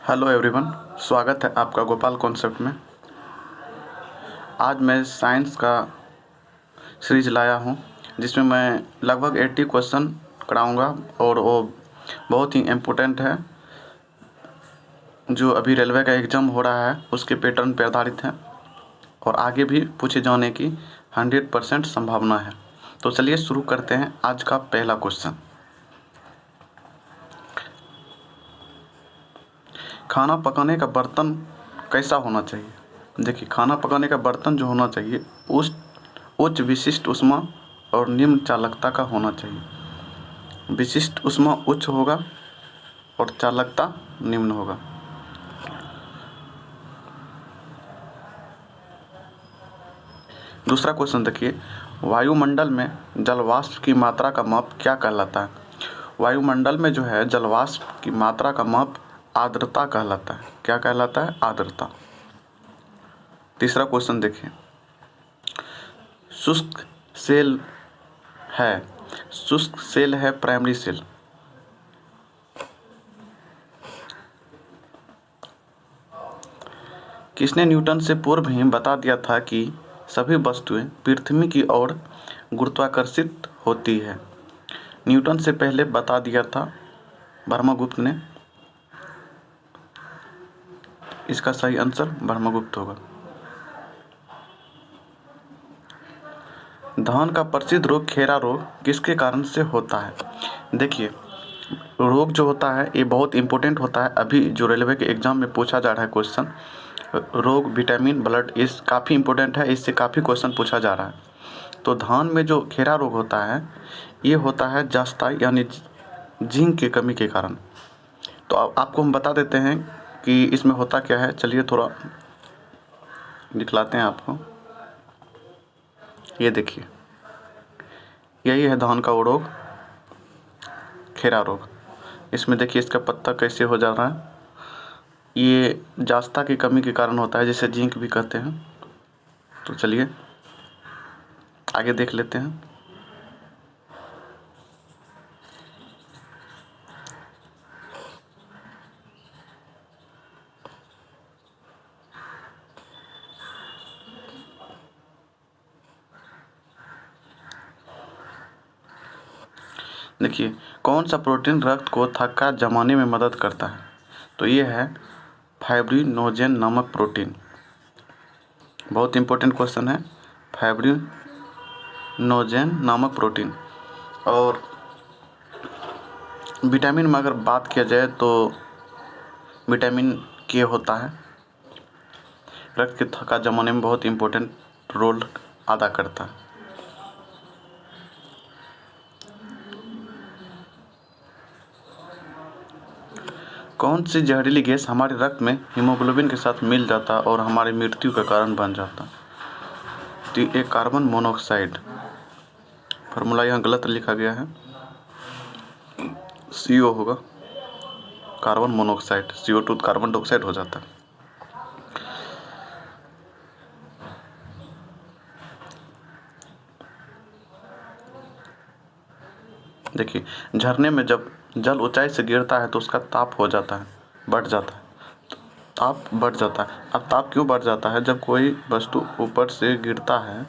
Hello everyone, स्वागत है आपका गोपाल कॉन्सेप्ट में। आज मैं साइंस का सीरीज लाया हूँ जिसमें मैं लगभग 80 क्वेश्चन कराऊँगा और वो बहुत ही इम्पोर्टेंट है। जो अभी रेलवे का एग्ज़ाम हो रहा है उसके पैटर्न पर आधारित है और आगे भी पूछे जाने की 100% संभावना है। तो चलिए शुरू करते हैं आज का पहला क्वेश्चन। खाना पकाने का बर्तन कैसा होना चाहिए? देखिए, खाना पकाने का बर्तन जो होना चाहिए उच्च विशिष्ट ऊष्मा और निम्न चालकता का होना चाहिए। विशिष्ट ऊष्मा उच्च होगा और चालकता निम्न होगा। दूसरा क्वेश्चन देखिए, वायुमंडल में जलवाष्प की मात्रा का माप क्या कहलाता है? वायुमंडल में जो है जलवाष्प की मात्रा का माप आर्द्रता कहलाता है। क्या कहलाता है? आर्द्रता। तीसरा क्वेश्चन देखिए, शुष्क सेल है प्राइमरी सेल। किसने न्यूटन से पूर्व ही बता दिया था कि सभी वस्तुएं पृथ्वी की ओर गुरुत्वाकर्षित होती है? न्यूटन से पहले बता दिया था ब्रह्मगुप्त ने। इसका सही आंसर ब्रह्मगुप्त होगा। धान का प्रसिद्ध रोग खेरा रोग किसके कारण से होता है? देखिए, रोग जो होता है ये बहुत इंपॉर्टेंट होता है। अभी जो रेलवे के एग्ज़ाम में पूछा जा रहा है क्वेश्चन, रोग विटामिन ब्लड इस काफ़ी इंपॉर्टेंट है, इससे काफ़ी क्वेश्चन पूछा जा रहा है। तो धान में जो खेरा रोग होता है ये होता है जस्ता यानी जिंक की कमी के कारण। तो आपको हम बता देते हैं कि इसमें होता क्या है। चलिए थोड़ा दिखलाते हैं आपको। ये देखिए, यही है धान का वो रोग, खेरा रोग। इसमें देखिए इसका पत्ता कैसे हो जा रहा है। ये जास्ता की कमी के कारण होता है, जिसे जिंक भी कहते हैं। तो चलिए आगे देख लेते हैं। देखिए, कौन सा प्रोटीन रक्त को थक्का जमाने में मदद करता है? तो ये है फाइब्रिनोजेन नामक प्रोटीन। बहुत इंपॉर्टेंट क्वेश्चन है, फाइब्रिनोजेन नामक प्रोटीन। और विटामिन में अगर बात किया जाए तो विटामिन के होता है, रक्त के थक्का जमाने में बहुत इंपॉर्टेंट रोल अदा करता है। कौन सी जहरीली गैस हमारे रक्त में हीमोग्लोबिन के साथ मिल जाता और हमारी मृत्यु का कारण बन जाता? तो ये कार्बन मोनोऑक्साइड। फार्मूला यहाँ गलत लिखा गया है, CO होगा, carbon monoxide. CO2 carbon dioxide हो जाता है। देखिए, झरने में जब जल ऊंचाई से गिरता है तो उसका ताप हो जाता है, बढ़ जाता है। ताप बढ़ जाता है। अब ताप क्यों बढ़ जाता है? जब कोई वस्तु ऊपर से गिरता है,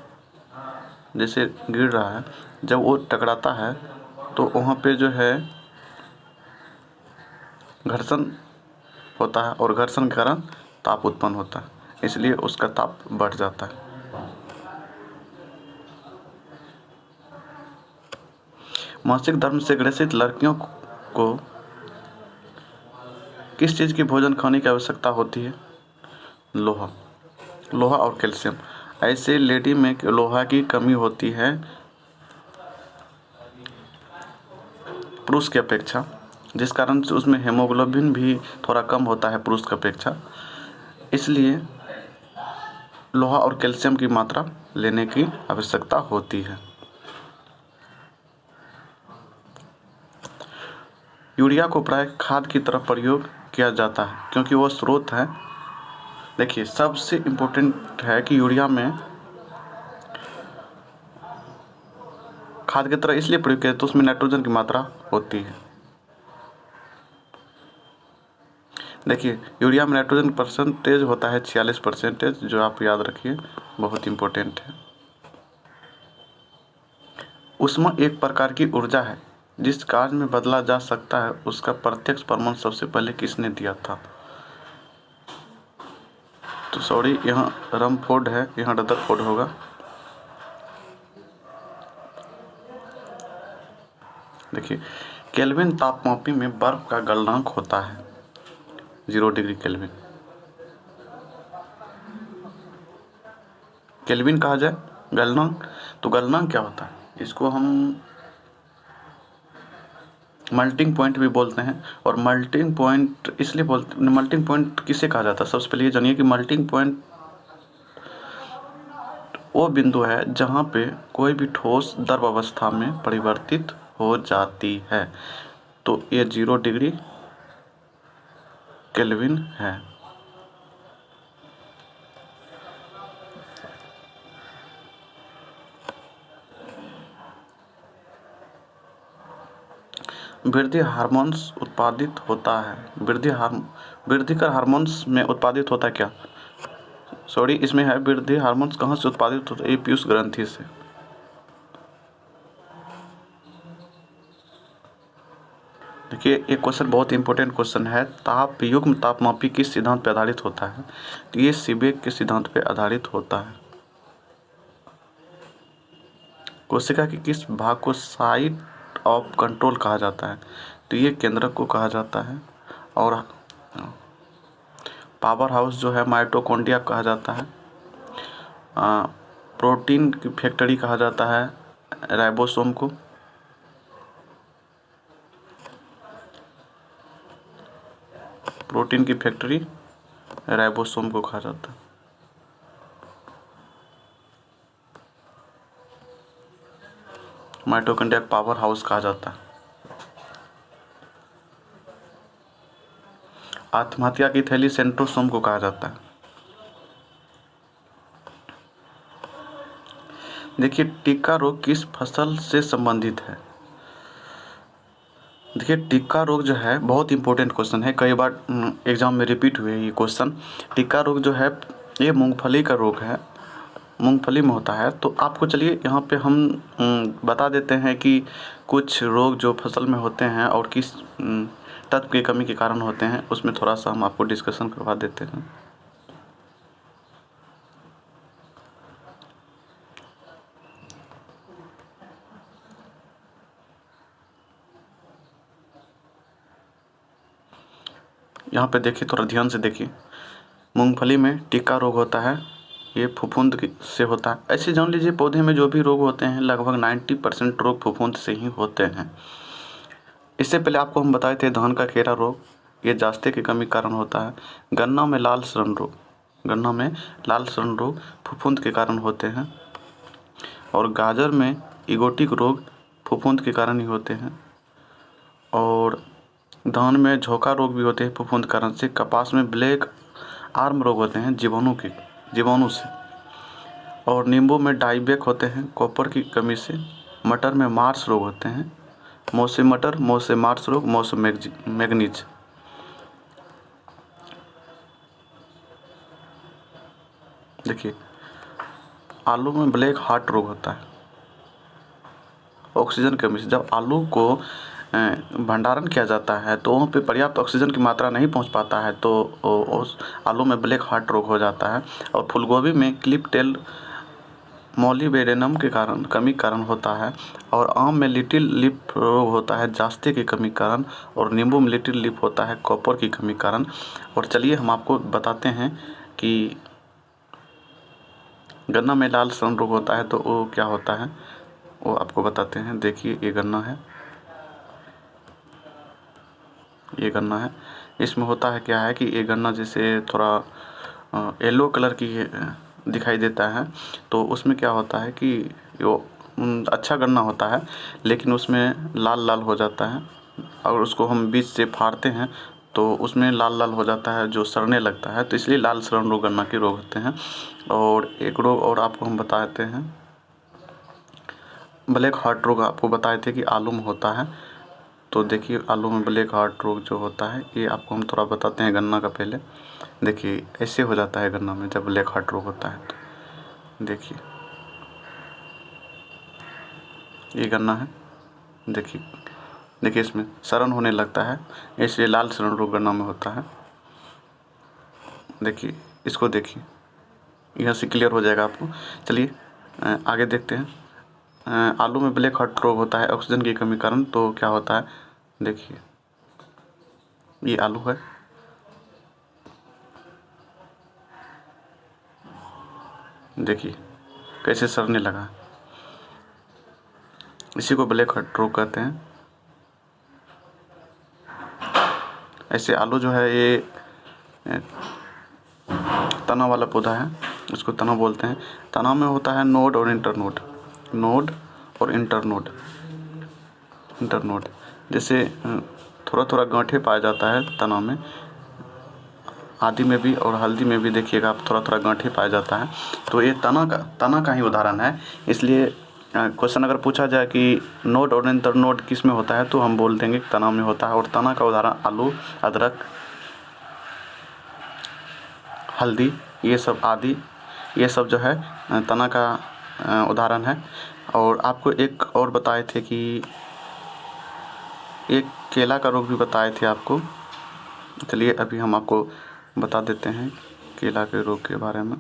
जैसे गिर रहा है, जब वो टकराता है तो वहाँ पे जो है घर्षण होता है और घर्षण के कारण ताप उत्पन्न होता है, इसलिए उसका ताप बढ़ जाता है। मासिक धर्म से ग्रसित लड़कियों को किस चीज़ की भोजन खाने की आवश्यकता होती है? लोहा और कैल्शियम। ऐसे लेडी में लोहा की कमी होती है पुरुष की अपेक्षा, जिस कारण से उसमें हेमोग्लोबिन भी थोड़ा कम होता है पुरुष की अपेक्षा। इसलिए लोहा और कैल्शियम की मात्रा लेने की आवश्यकता होती है। यूरिया को प्राय खाद की तरह प्रयोग किया जाता है क्योंकि वो स्रोत है। देखिए, सबसे इम्पोर्टेंट है कि यूरिया में खाद की तरह इसलिए प्रयोग किया तो उसमें नाइट्रोजन की मात्रा होती है। देखिए यूरिया में नाइट्रोजन परसेंटेज होता है 46%, जो आप याद रखिए, बहुत इम्पोर्टेंट है। ऊष्मा एक प्रकार की ऊर्जा है जिस कार्य में बदला जा सकता है, उसका प्रत्यक्ष प्रमाण सबसे पहले किसने दिया था? तो सॉरी, यहाँ रमफोर्ड है, यहाँ रदरफोर्ड होगा। देखिए केल्विन तापमापी में बर्फ का गलनांक होता है 0 डिग्री केल्विन। केल्विन कहा जाए गलनांक, तो गलनांक क्या होता है? इसको हम मेल्टिंग पॉइंट भी बोलते हैं। और मेल्टिंग पॉइंट इसलिए बोलते, मेल्टिंग पॉइंट किसे कहा जाता है? सबसे पहले ये जानिए कि मेल्टिंग पॉइंट वो बिंदु है जहाँ पे कोई भी ठोस द्रव अवस्था में परिवर्तित हो जाती है। तो ये 0 डिग्री केल्विन है। वृद्धि हार्मोन्स उत्पादित होता है। वृद्धिकर हार्मोन्स में उत्पादित होता है क्या? सॉरी, इसमें है वृद्धि हार्मोन्स कहाँ से उत्पादित होता है? ये पीयूष ग्रंथि से। देखिए एक क्वेश्चन बहुत इंपॉर्टेंट क्वेश्चन है, युग्म तापमापी किस सिद्धांत पर आधारित होता है? तो ये सीबेक के सिद्धांत पर आधारित होता है। कोशिका के किस भाग को साइट ऑफ कंट्रोल कहा जाता है? तो ये केंद्रक को कहा जाता है। और पावर हाउस जो है माइटोकॉन्ड्रिया कहा जाता है। प्रोटीन की फैक्ट्री कहा जाता है राइबोसोम को। प्रोटीन की फैक्ट्री राइबोसोम को कहा जाता है। माइटोकॉन्ड्रिया पावर हाउस कहा जाता है। आत्महत्या की थैली सेंट्रोसोम को कहा जाता है। देखिए टिक्का रोग किस फसल से संबंधित है? देखिए टिक्का रोग जो है बहुत इंपॉर्टेंट क्वेश्चन है, कई बार एग्जाम में रिपीट हुए ये क्वेश्चन। टिक्का रोग जो है ये मूंगफली का रोग है, मूंगफली में होता है। तो आपको चलिए यहाँ पे हम बता देते हैं कि कुछ रोग जो फसल में होते हैं और किस तत्व की कमी के कारण होते हैं, उसमें थोड़ा सा हम आपको डिस्कशन करवा देते हैं। यहाँ पे देखिए, थोड़ा ध्यान से देखिए। मूंगफली में टिक्का रोग होता है, ये फफूंद से होता है। ऐसे जान लीजिए पौधे में जो भी रोग होते हैं लगभग 90% रोग फफूंद से ही होते हैं। इससे पहले आपको हम बताए थे धान का खेरा रोग, ये जास्ते की कमी कारण होता है। गन्ना में लाल सड़न रोग फफूंद के कारण होते हैं। और गाजर में इगोटिक रोग फफूंद के कारण ही होते हैं। और धान में झोंका रोग भी होते हैं फफूंद कारण से। कपास में ब्लैक आर्म रोग होते हैं जीवाणु से। और नींबू में डाइबैक होते हैं कॉपर की कमी से। मटर में मार्स रोग होते हैं, मौसम मटर, मौसम मार्स रोग, मौसम मैग्नीज। देखिए आलू में ब्लैक हार्ट रोग होता है ऑक्सीजन की कमी से। जब आलू को भंडारण किया जाता है तो वहाँ पे पर्याप्त ऑक्सीजन की मात्रा नहीं पहुँच पाता है, तो उस आलू में ब्लैक हार्ट रोग हो जाता है। और फूलगोभी में क्लिप टेल मॉलिबेडेनम के कारण कमी कारण होता है। और आम में लिटिल लिप रोग होता है जास्ते की कमी कारण। और नींबू में लिटिल लिप होता है कॉपर की कमी कारण। और चलिए हम आपको बताते हैं कि गन्ना में लाल सड़न रोग होता है तो वो क्या होता है, वो आपको बताते हैं। देखिए ये गन्ना है, इसमें होता है क्या है कि ये गन्ना जैसे थोड़ा येलो कलर की दिखाई देता है। तो उसमें क्या होता है कि वो अच्छा गन्ना होता है लेकिन उसमें लाल लाल हो जाता है। अगर उसको हम बीच से फाड़ते हैं तो उसमें लाल लाल हो जाता है जो सड़ने लगता है, तो इसलिए लाल सड़न रोग गन्ना के रोग होते हैं। और एक रोग और आपको हम बताते हैं, ब्लैक हार्ट रोग आपको बताए थे कि आलू में होता है। तो देखिए आलू में ब्लैक हार्ट रोग जो होता है ये आपको हम थोड़ा बताते हैं गन्ना का पहले। देखिए ऐसे हो जाता है गन्ना में जब ब्लैक हार्ट रोग होता है तो देखिए ये गन्ना है। देखिए देखिए इसमें सड़न होने लगता है, इसलिए लाल सड़न रोग गन्ना में होता है। देखिए इसको देखिए, यहाँ से क्लियर हो जाएगा आपको। चलिए आगे देखते हैं। आलू में ब्लैक हार्ट रोग होता है ऑक्सीजन की कमी कारण, तो क्या होता है देखिए ये आलू है। देखिए कैसे सड़ने लगा, इसी को ब्लैक हार्ट रोग कहते हैं। ऐसे आलू जो है ये तना वाला पौधा है, उसको तना बोलते हैं। तना में होता है नोड और इंटरनोड, नोड और इंटरनोड। जैसे थोड़ा थोड़ा गांठे पाया जाता है तना में, आदि में भी और हल्दी में भी देखिएगा आप थोड़ा थोड़ा गांठे पाया जाता है। तो ये तना का ही उदाहरण है। इसलिए क्वेश्चन अगर पूछा जाए कि नोड और इंटरनोड किस में होता है तो हम बोल देंगे कि तना में होता है। और तना का उदाहरण आलू, अदरक, हल्दी, ये सब आदि, ये सब जो है तना का उदाहरण है। और आपको एक और बताए थे कि एक केला का रोग भी बताए थे आपको। चलिए अभी हम आपको बता देते हैं केला के रोग के बारे में।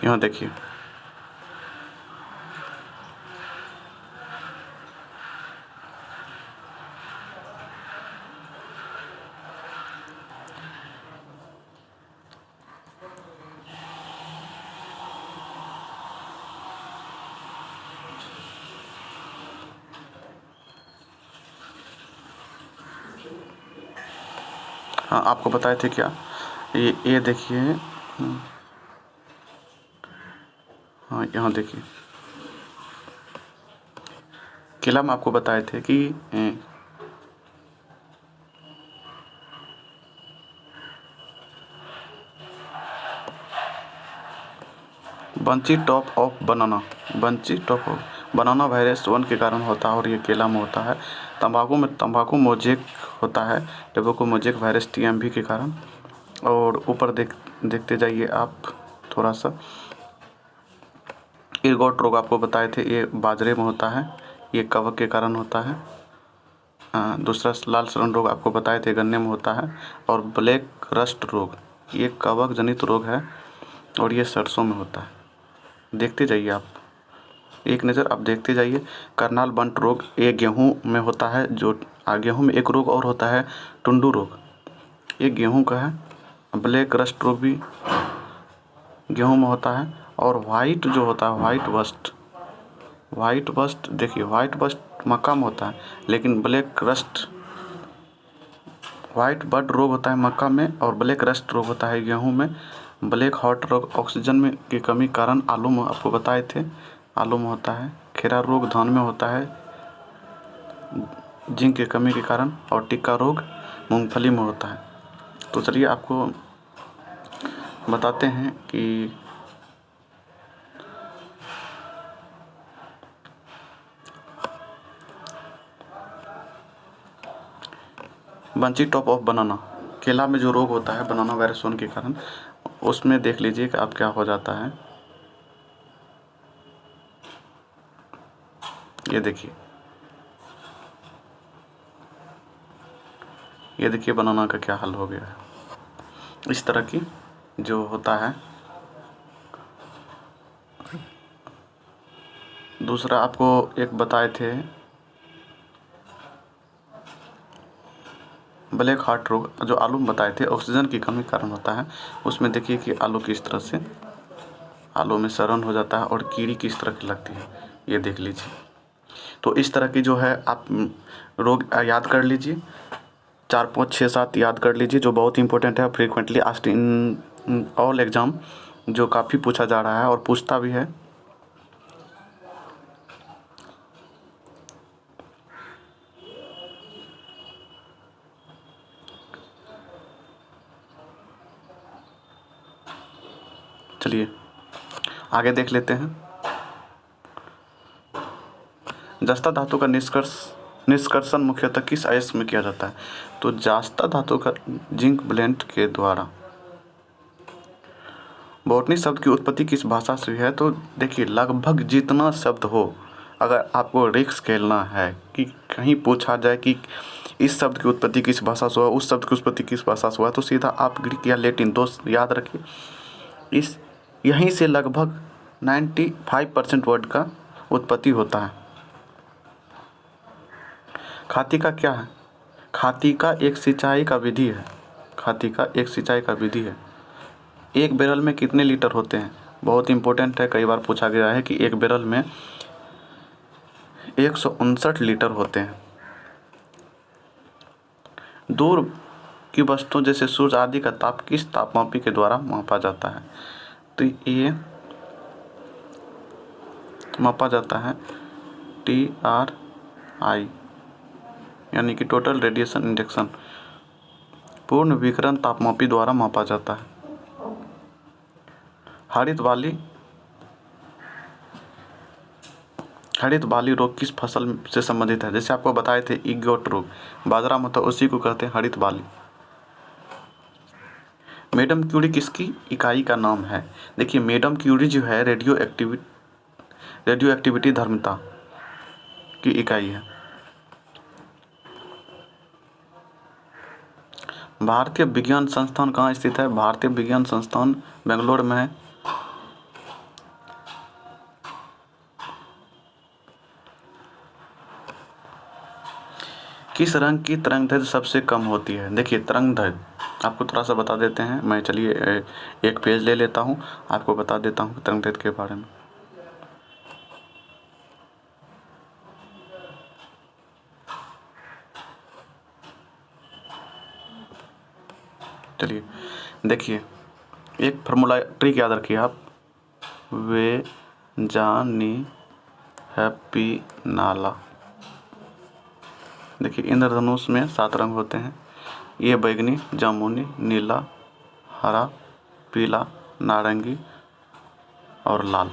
यहाँ देखिए हाँ आपको बताए थे क्या, ये देखिए। हाँ यहाँ देखिए केला में आपको बताए थे कि bunchy top of banana virus 1 के कारण होता है और ये केला में होता है। तंबाकू मोजेक होता है, टोबैको मोजेक वायरस TMV के कारण। और ऊपर देखते जाइए आप थोड़ा सा। इरगॉट रोग आपको बताए थे, ये बाजरे में होता है, ये कवक के कारण होता है। दूसरा लाल सड़न रोग आपको बताए थे गन्ने में होता है। और ब्लैक रस्ट रोग ये कवक जनित रोग है और ये सरसों में होता है। देखते जाइए आप, एक नज़र आप देखते जाइए। करनाल बंट रोग ये गेहूं में होता है। जो गेहूं में एक रोग और होता है टुंडू रोग, ये गेहूं का है। ब्लैक रस्ट रोग भी गेहूं में होता है। और वाइट जो होता है वाइट बस्ट देखिए वाइट बस्ट मक्का में होता है, लेकिन ब्लैक रस्ट वाइट बड रोग होता है मक्का में और ब्लैक रस्ट रोग होता है गेहूं में। ब्लैक हार्ट रोग ऑक्सीजन में की कमी कारण आलू में आपको बताए थे, आलू में होता है। खीरा रोग धान में होता है जिंक की कमी के कारण। और टिक्का रोग मूंगफली में होता है। तो चलिए आपको बताते हैं कि बंची टॉप ऑफ बनाना, केला में जो रोग होता है बनाना वायरस 1 के कारण, उसमें देख लीजिए कि आप क्या हो जाता है। ये देखिए बनाना का क्या हाल हो गया है। इस तरह की जो होता है। दूसरा आपको एक बताए थे ब्लैक हार्ट रोग, जो आलू में बताए थे ऑक्सीजन की कमी कारण होता है। उसमें देखिए कि आलू किस तरह से, आलू में सड़न हो जाता है और कीड़ी किस तरह की लगती है, ये देख लीजिए। तो इस तरह की जो है आप रोग याद कर लीजिए, 4 5 6 7 याद कर लीजिए, जो बहुत इंपॉर्टेंट है, frequently asked in all exam, जो काफ़ी पूछा जा रहा है और पूछता भी है। चलिए आगे देख लेते हैं। जस्ता धातु का निष्कर्षण मुख्यतः किस अयस्क में किया जाता है? तो जस्ता धातु का जिंक ब्लेंड के द्वारा। बॉटनी शब्द की उत्पत्ति किस भाषा से हुई है? तो देखिए लगभग जितना शब्द हो, अगर आपको रिस्क खेलना है कि कहीं पूछा जाए कि इस शब्द की उत्पत्ति किस भाषा से हुआ, उस शब्द की उत्पत्ति किस भाषा से हुआ, तो सीधा आप ग्रीक या लैटिन दोस्त याद रखिए। इस यहीं से लगभग 95% वर्ड का उत्पत्ति होता है। खाती क्या है? खाती एक सिंचाई का विधि है। खाती एक सिंचाई का विधि है। एक बैरल में कितने लीटर होते हैं? बहुत इंपॉर्टेंट है, कई बार पूछा गया है कि एक बैरल में 159 लीटर होते हैं। दूर की वस्तुओं जैसे सूर्य आदि का ताप किस तापमापी के द्वारा मापा जाता है? तो ये मापा जाता है TRI, यानी कि टोटल रेडिएशन इंडेक्स, पूर्ण विकिरण तापमापी द्वारा मापा जाता है। हरित बाली रोग किस फसल से संबंधित है? जैसे आपको बताए थे इग्गोट रोग, बाजरा मतलब उसी को कहते हैं हरित बाली। मैडम क्यूरी किसकी इकाई का नाम है? देखिए मैडम क्यूरी जो है रेडियो एक्टिविटी धर्मिता की इकाई है। भारतीय विज्ञान संस्थान कहाँ स्थित है? भारतीय विज्ञान संस्थान बेंगलोर में है। किस रंग की तरंगदैर्घ्य सबसे कम होती है? देखिए तरंगदैर्घ्य आपको थोड़ा सा बता देते हैं। मैं चलिए एक पेज ले लेता हूँ, आपको बता देता हूँ तरंगदैर्घ्य के बारे में। चलिए देखिए, एक फॉर्मूला ट्रिक याद रखिए आप, वे जानी हैप्पी नाला। देखिए इंद्रधनुष में 7 रंग होते हैं, ये बैगनी, जामुनी, नीला, हरा, पीला, नारंगी और लाल।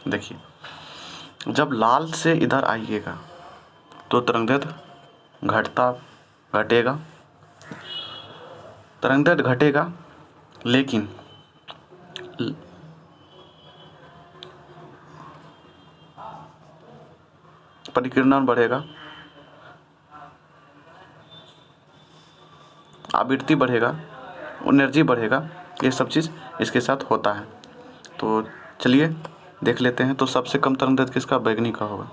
देखिए जब लाल से इधर आइएगा तो तरंगदैर्घ्य घटेगा, लेकिन परिकीर्णन बढ़ेगा, आवृत्ति बढ़ेगा, एनर्जी बढ़ेगा, ये सब चीज़ इसके साथ होता है। तो चलिए देख लेते हैं। तो सबसे कम तरंगदैर्घ्य किसका? बैगनी का होगा।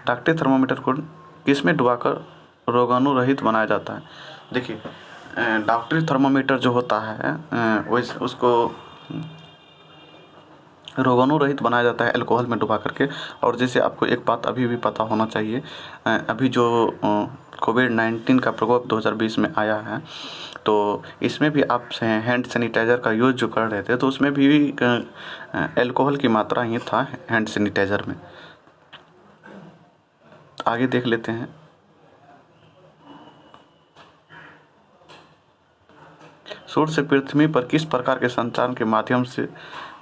डॉक्टरी थर्मामीटर को किसमें डुबाकर रोगाणुरहित बनाया जाता है? देखिए डॉक्टरी थर्मामीटर जो होता है उसको रोगाणु रहित बनाया जाता है अल्कोहल में डुबा करके। और जैसे आपको एक बात अभी भी पता होना चाहिए, अभी जो कोविड-19 का प्रकोप 2020 में आया है, तो इसमें भी आप हैंड सैनिटाइज़र का यूज़ जो कर रहे थे, तो उसमें भी अल्कोहल की मात्रा ही था हैंड सैनिटाइज़र में। आगे देख लेते हैं। सूर्य से पृथ्वी पर किस प्रकार के संचार के माध्यम से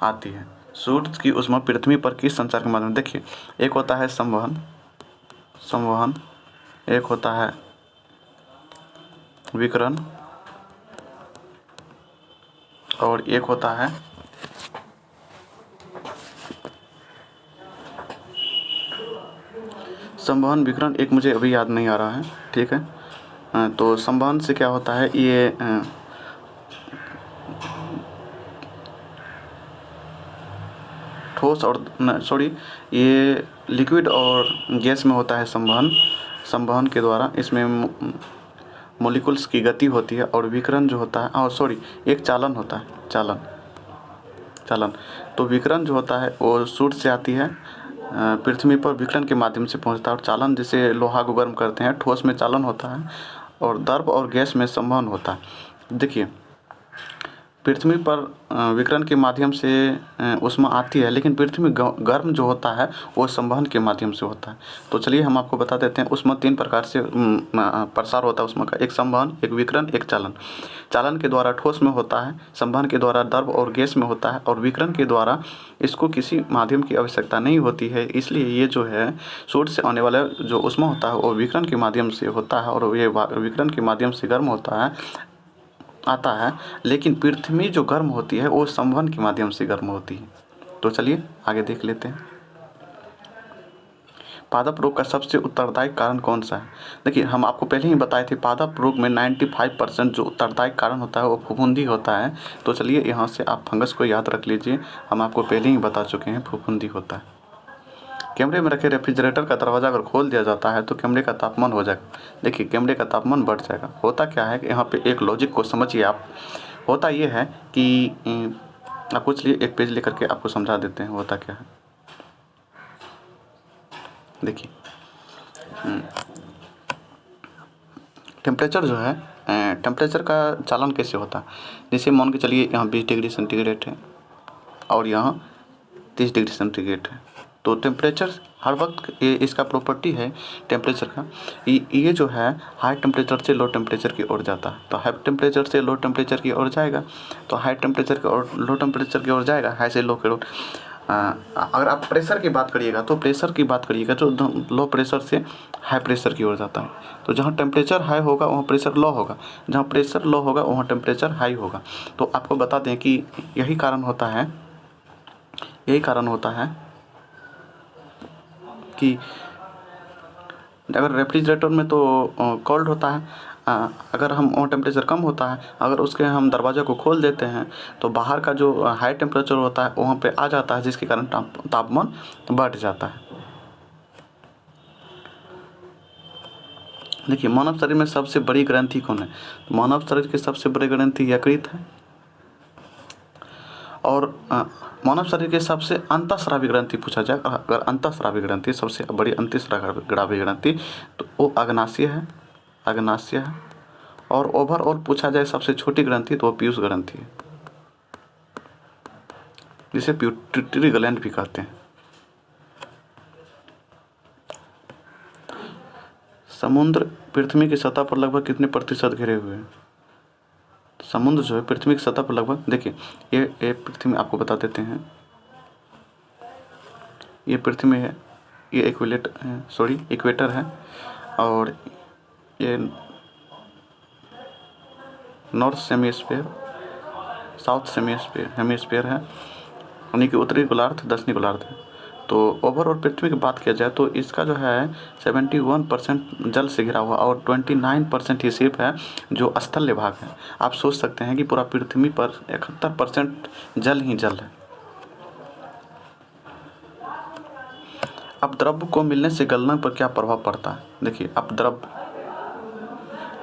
आती है? सूर्य की ऊष्मा पृथ्वी पर किस संचार के माध्यम? देखिए एक होता है संवहन, एक होता है विकिरण और एक होता है संवहन। विकिरण एक मुझे अभी याद नहीं आ रहा है, ठीक है। तो संवहन से क्या होता है, ये ठोस और ये लिक्विड और गैस में होता है संवहन के द्वारा। इसमें मॉलिक्यूल्स की गति होती है और विकिरण जो होता है, और सॉरी, एक चालन होता है, चालन चालन। तो विकिरण जो होता है वो सूर्य से आती है, पृथ्वी पर विकिरण के माध्यम से पहुंचता है। और चालन जैसे लोहा को गर्म करते हैं, ठोस में चालन होता है और द्रव और गैस में संवहन होता है। देखिए, पृथ्वी पर विकिरण के माध्यम से ऊष्मा आती है, लेकिन पृथ्वी गर्म जो होता है वो संवहन के माध्यम से होता है। तो चलिए हम आपको बता देते हैं, ऊष्मा 3 प्रकार से प्रसार होता है ऊष्मा का, एक संवहन, एक विकिरण, एक चालन। चालन के द्वारा ठोस में होता है, संवहन के द्वारा द्रव और गैस में होता है, और विकिरण के द्वारा इसको किसी माध्यम की आवश्यकता नहीं होती है। इसलिए ये जो है सूर्य से आने वाला जो ऊष्मा होता है वो विकिरण के माध्यम से होता है, और ये विकिरण के माध्यम से गर्म होता है, आता है। लेकिन पृथ्वी जो गर्म होती है वो संवहन के माध्यम से गर्म होती है। तो चलिए आगे देख लेते हैं, पादप रोग का सबसे उत्तरदायी कारण कौन सा है। देखिए, हम आपको पहले ही बताए थे, पादप रोग में 95% जो उत्तरदायी कारण होता है वो फफूंदी होता है। तो चलिए यहाँ से आप फंगस को याद रख लीजिए, हम आपको पहले ही बता चुके हैं, फफूंदी होता है। कैमरे में रखे रेफ्रिजरेटर का दरवाज़ा अगर खोल दिया जाता है तो कैमरे का तापमान हो जाएगा, देखिए कैमरे का तापमान बढ़ जाएगा। होता क्या है कि यहाँ पे एक लॉजिक को समझिए आप। होता ये है कि आपको, चलिए एक पेज लेकर के आपको समझा देते हैं होता क्या है। देखिए, टेम्परेचर जो है, टेम्परेचर का चालन कैसे होता है। जैसे मान के चलिए यहाँ 20 डिग्री सेंटीग्रेड है और यहाँ 30 डिग्री सेंटीग्रेड है। तो टेम्परेचर हर वक्त, ये इसका प्रॉपर्टी है टेम्परेचर का, ये जो है हाई टेम्परेचर से लो टेम्परेचर की ओर जाता है। तो हाई टेम्परेचर से लो टेम्परेचर की ओर जाएगा, तो हाई टेम्परेचर की ओर लो टेम्परेचर की ओर जाएगा, हाई से लो की ओर। अगर आप प्रेशर की बात करिएगा तो प्रेशर की बात करिएगा जो लो प्रेशर से हाई प्रेशर की ओर जाता है। तो जहाँ टेम्परेचर हाई होगा वहाँ प्रेशर लो होगा, जहाँ प्रेशर लो होगा वहाँ टेम्परेचर हाई होगा। तो आपको बता दें कि यही कारण होता है कि अगर रेफ्रिजरेटर में तो कोल्ड होता है, अगर हम वहाँ टेम्परेचर कम होता है, अगर उसके हम दरवाज़े को खोल देते हैं तो बाहर का जो हाई टेम्परेचर होता है वहाँ पे आ जाता है, जिसके कारण तापमान बढ़ जाता है। देखिए, मानव शरीर में सबसे बड़ी ग्रंथि कौन है। मानव शरीर की सबसे बड़ी ग्रंथि यकृत है, और मानव शरीर के सबसे अंतःस्रावी ग्रंथि पूछा जाए, अगर अंतःस्रावी ग्रंथि सबसे बड़ी अंतःस्रावी ग्रंथि तो वो अग्नाशय है। और ओवरऑल पूछा जाए सबसे छोटी ग्रंथि तो वो पीयूष ग्रंथि है, जिसे प्यूटरी ग्लैंड भी कहते हैं। समुद्र पृथ्वी की सतह पर लगभग कितने प्रतिशत घिरे हुए हैं। समुद्र जो है पृथ्वी की सतह पर लगभग, देखिए ये पृथ्वी आपको बता देते हैं, ये पृथ्वी है, ये इक्वेटर है, और ये नॉर्थ सेमीस्फीयर, साउथ हेमीस्फीयर है, यानी कि उत्तरी गोलार्ध, दक्षिणी गोलार्ध है। तो ओवरऑल पृथ्वी की बात किया जाए तो इसका जो है 71% जल से घिरा हुआ, और 29% ही सिर्फ है जो स्थल भाग है। आप सोच सकते हैं कि पूरा पृथ्वी पर 71% जल ही जल है। अब द्रव को मिलने से गलनांक पर क्या प्रभाव पड़ता है। देखिए, अब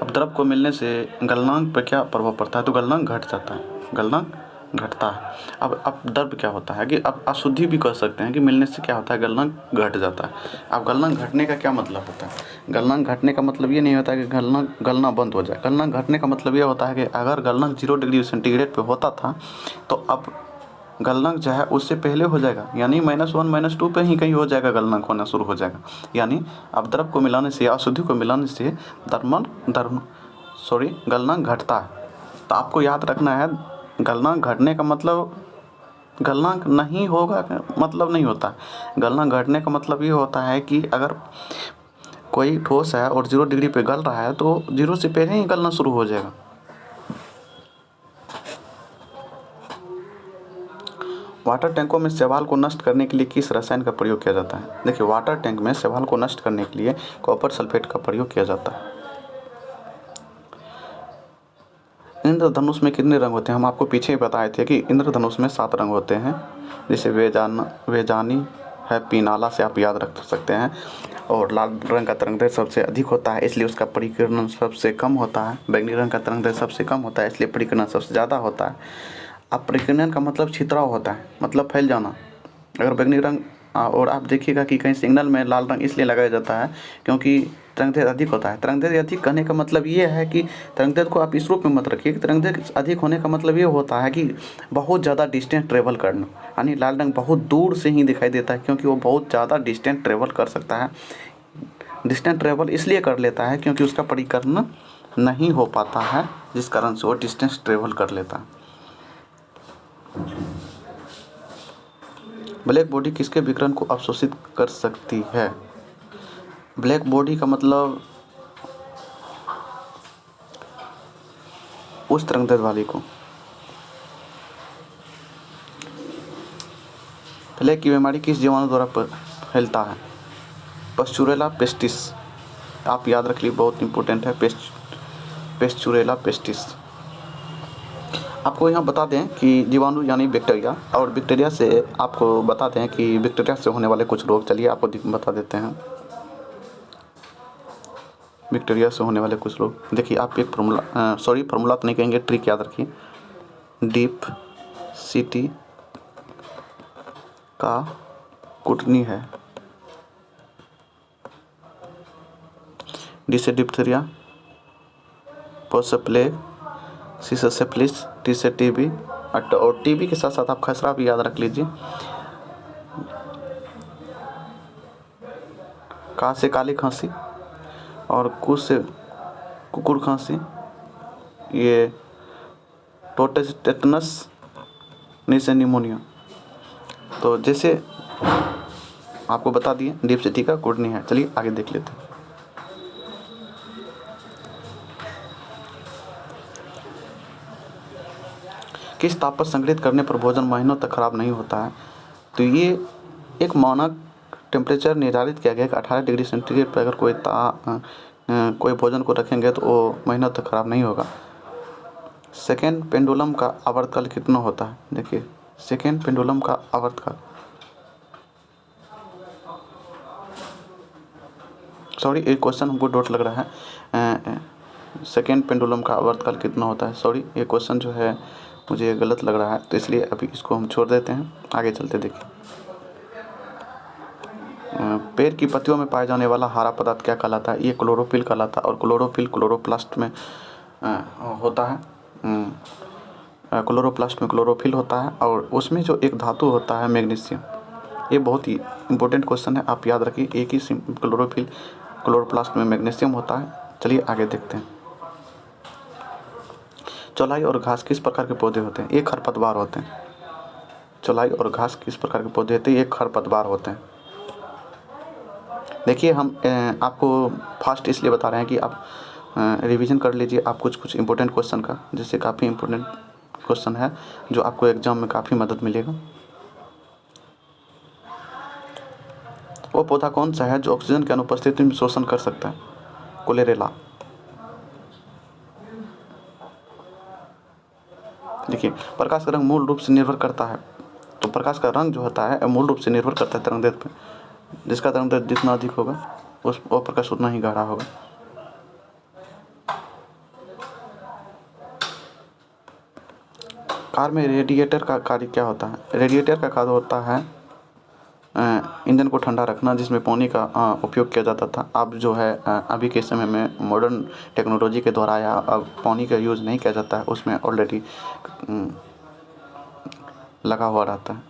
द्रव को मिलने से गलनांक पर क्या प्रभाव पड़ता है, तो गलनांक घट जाता है, गलनांक घटता है। अब द्रव क्या होता है कि अब अशुद्धि भी कह सकते हैं कि मिलने से क्या होता है, गलनांक घट जाता है। अब गलनांक घटने का क्या मतलब होता है। गलनांक घटने का मतलब ये नहीं होता कि गलना बंद हो जाए। गलनांक घटने का मतलब ये होता है कि अगर गलनांक 0 डिग्री सेंटीग्रेड पे होता था तो अब गलनांक जो है उससे पहले हो जाएगा, यानी -1 -2 पे ही कहीं हो जाएगा, गलनांक होना शुरू हो जाएगा। यानी अब द्रव को मिलाने से या अशुद्धि को मिलाने से गलनांक घटता है। तो आपको याद रखना है, गलनांक घटने का मतलब गलनांक नहीं होगा मतलब नहीं होता। गलनांक घटने का मतलब ये होता है कि अगर कोई ठोस है और 0 डिग्री पे गल रहा है तो 0 से पहले ही गलना शुरू हो जाएगा। वाटर टैंकों में शैवाल को नष्ट करने के लिए किस रसायन का प्रयोग किया जाता है। देखिए, वाटर टैंक में शैवाल को नष्ट करने के लिए कॉपर सल्फेट का प्रयोग किया जाता है। इंद्रधनुष में कितने रंग होते हैं। हम आपको पीछे ही बताए थे कि इंद्रधनुष में 7 रंग होते हैं, जैसे वेजानी, है पीनाला से आप याद रख सकते हैं। और लाल रंग का तरंगदैर्घ्य सबसे अधिक होता है, इसलिए उसका परिकिरण सबसे कम होता है। बैंगनी रंग का तरंगदैर्घ्य सबसे कम होता है, इसलिए परिकिरण सबसे ज़्यादा होता है। अब परिकिरण का मतलब छितराव होता है, मतलब फैल जाना। अगर बैंगनी रंग और आप देखिएगा कि कहीं सिग्नल में लाल रंग इसलिए लगाया जाता है क्योंकि तरंगदैर्घ्य अधिक होता है। तरंगदैर्घ्य अधिक कहने का मतलब ये है कि तरंगदैर्घ्य को आप इस रूप में मत रखिए कि तरंगदैर्घ्य अधिक होने का मतलब ये होता है कि बहुत ज़्यादा डिस्टेंस ट्रेवल करना, यानी लाल रंग बहुत दूर से ही दिखाई देता है क्योंकि वो बहुत ज़्यादा डिस्टेंस ट्रेवल कर सकता है। डिस्टेंस ट्रेवल इसलिए कर लेता है क्योंकि उसका परिकर्ण नहीं हो पाता है, जिस कारण से वो डिस्टेंस ट्रेवल कर लेता है। ब्लैक बॉडी किसके विकिरण को अवशोषित कर सकती है? ब्लैक बॉडी का मतलब उस तरंगदैर्घ्य वाली को। ब्लैक की बीमारी किस जीवाणु द्वारा फैलता है? Pasteurella pestis. आप याद रख लीजिए, बहुत इंपॉर्टेंट है, पास्चुरेला पेस्टिस। आपको यहाँ बता दें कि जीवाणु यानी बैक्टीरिया, और बैक्टीरिया से आपको बता दें कि बैक्टीरिया से होने वाले कुछ रोग, चलिए आपको बता देते हैं बैक्टीरिया से होने वाले कुछ रोग। देखिए आप एक फार्मूला तो नहीं कहेंगे, ट्रिक याद रखिए। डीप सिटी का कुटनी है, डी से डिप्थीरिया, प से प्लेग, सी से सिफिलिस, टी से टीबी, और टीबी के साथ साथ आप खसरा भी याद रख लीजिए। का से काली खांसी, और कु से कुकुर खांसी, ये टोटस टेटनस, नी से निमोनिया। तो जैसे आपको बता दिए डीप सिटी का कुटनी है। चलिए आगे देख लेते हैं। किस ताप पर संग्रहित करने पर भोजन महीनों तक खराब नहीं होता है? तो ये एक मानक टेम्परेचर निर्धारित किया गया है कि 18 डिग्री सेंटीग्रेड पर अगर कोई भोजन को रखेंगे तो वो महीनों तक खराब नहीं होगा। सेकेंड पेंडुलम का आवर्तकाल कितना होता है? देखिए सेकेंड पेंडुलम का आवर्तकाल, सॉरी एक क्वेश्चन हमको डॉट लग रहा है, सेकेंड पेंडुलम का आवर्तकाल कितना होता है? सॉरी ये क्वेश्चन जो है मुझे गलत लग रहा है, तो इसलिए अभी इसको हम छोड़ देते हैं, आगे चलते देखिए। पेड़ की पत्तियों में पाया जाने वाला हरा पदार्थ क्या कहलाता है? ये क्लोरोफिल कहलाता है, और क्लोरोफिल क्लोरोप्लास्ट में होता है। क्लोरोप्लास्ट में क्लोरोफिल होता है, और उसमें जो एक धातु होता है मैग्नीशियम। ये बहुत ही इंपॉर्टेंट क्वेश्चन है, आप याद रखिए। एक ही क्लोरोफिल क्लोरोप्लास्ट में मैग्नीशियम होता है। चलिए आगे देखते हैं। चौलाई और घास किस प्रकार के पौधे होते हैं? ये खरपतवार होते हैं। चौलाई और घास किस प्रकार के पौधे होते हैं? ये खरपतवार होते हैं। देखिए हम आपको फास्ट इसलिए बता रहे हैं कि आप रिवीजन कर लीजिए आप कुछ इम्पोर्टेंट क्वेश्चन का, जिससे काफ़ी इम्पोर्टेंट क्वेश्चन है जो आपको एग्जाम में काफ़ी मदद मिलेगा। वो पौधा कौन सा है जो ऑक्सीजन की अनुपस्थिति में शोषण कर सकता है? कोलेरेला। देखिए प्रकाश का रंग मूल रूप से निर्भर करता है, तो प्रकाश का रंग जो होता है मूल रूप से निर्भर करता है तरंगदैर्घ्य पर। जिसका तरंगदैर्घ्य जितना अधिक होगा वो प्रकाश उतना ही गाढ़ा होगा। कार में रेडिएटर का कार्य क्या होता है? रेडिएटर का कार्य होता है इंजन को ठंडा रखना, जिसमें पानी का उपयोग किया जाता था। अब जो है अभी के समय में मॉडर्न टेक्नोलॉजी के द्वारा आया, अब पानी का यूज़ नहीं किया जाता है, उसमें ऑलरेडी लगा हुआ रहता है।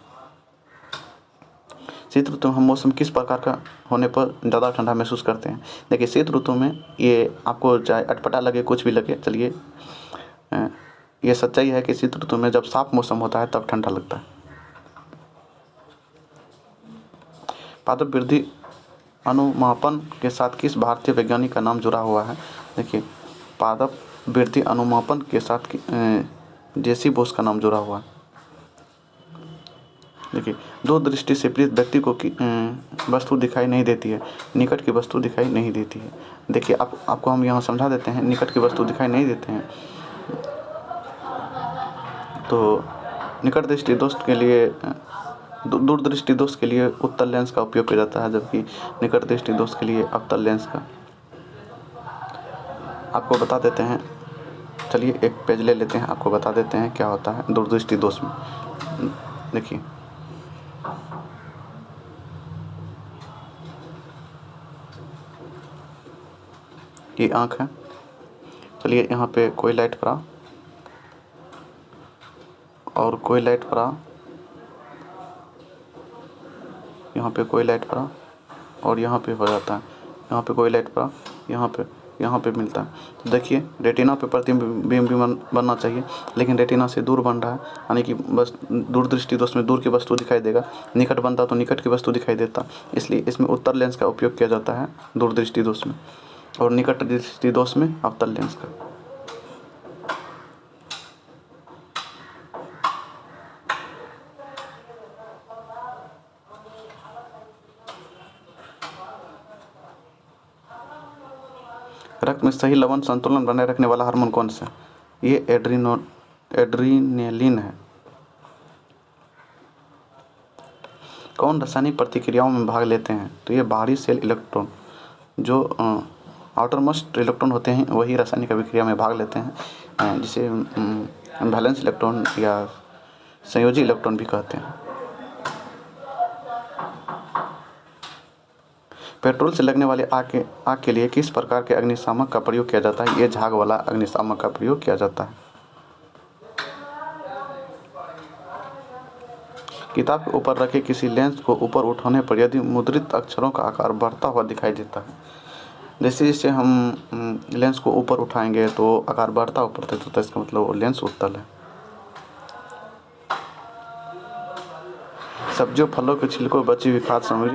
शीत ऋतु में हम मौसम किस प्रकार का होने पर ज़्यादा ठंडा महसूस करते हैं? देखिए शीत ऋतु में ये आपको चाहे अटपटा लगे कुछ भी लगे, चलिए ये सच्चाई है कि शीत ऋतु में जब साफ मौसम होता है तब ठंडा लगता है। पादप वृद्धि अनुमापन के साथ किस भारतीय वैज्ञानिक का नाम जुड़ा हुआ है? देखिए पादप वृद्धि अनुमापन के साथ जेसी बोस का नाम जुड़ा हुआ है। देखिए दो दृष्टि से विपरीत व्यक्ति को वस्तु दिखाई नहीं देती है, निकट की वस्तु दिखाई नहीं देती है। देखिए आपको हम यहाँ समझा देते हैं, निकट की वस्तु दिखाई नहीं देते हैं तो निकट दृष्टि दोस्त के लिए दूरदृष्टि दोष के लिए उत्तल लेंस का उपयोग किया जाता है, जबकि निकट दृष्टि दोष के लिए अवतल लेंस का। आपको बता देते हैं, चलिए एक पेज ले लेते हैं, आपको बता देते हैं क्या होता है दूरदृष्टि दोष में। देखिए, ये आँख है। चलिए यहाँ पे कोई लाइट पड़ा और कोई लाइट पड़ा, यहाँ पे कोई लाइट पड़ा और यहाँ पे हो जाता है, यहाँ पे कोई लाइट पड़ा, यहाँ पे मिलता है। तो देखिए, रेटिना पे प्रतिबिंब भी बनना चाहिए, लेकिन रेटिना से दूर बन रहा है, यानी कि बस दूरदृष्टि दोष में दूर की वस्तु दिखाई देगा, निकट बनता तो निकट की वस्तु दिखाई देता। इसलिए इसमें उत्तल लेंस का उपयोग किया जाता है दूरदृष्टि दोष में, और निकट दृष्टि दोष में अवतल लेंस का। रक्त में सही लवण संतुलन बनाए रखने वाला हार्मोन कौन सा है? ये एड्रीनेलिन है। कौन रासायनिक प्रतिक्रियाओं में भाग लेते हैं? तो ये बाहरी सेल इलेक्ट्रॉन, जो आउटरमोस्ट इलेक्ट्रॉन होते हैं, वही रासायनिक अभिक्रिया में भाग लेते हैं, जिसे वैलेंस इलेक्ट्रॉन या संयोजी इलेक्ट्रॉन भी कहते हैं। पेट्रोल से लगने वाले आग के लिए किस प्रकार के अग्निशामक का प्रयोग किया जाता है? ये झाग वाला अग्निशामक का प्रयोग किया जाता है। किताब के ऊपर रखे किसी लेंस को ऊपर उठाने पर यदि मुद्रित अक्षरों का आकार बढ़ता हुआ दिखाई देता है, जैसे जैसे हम लेंस को ऊपर उठाएंगे तो आकार बढ़ता हुआ प्रतीत होता है, इसका मतलब वो लेंस उत्तल है। सब्जियों फलों के छिलकों बची हुई खाद्य सामग्री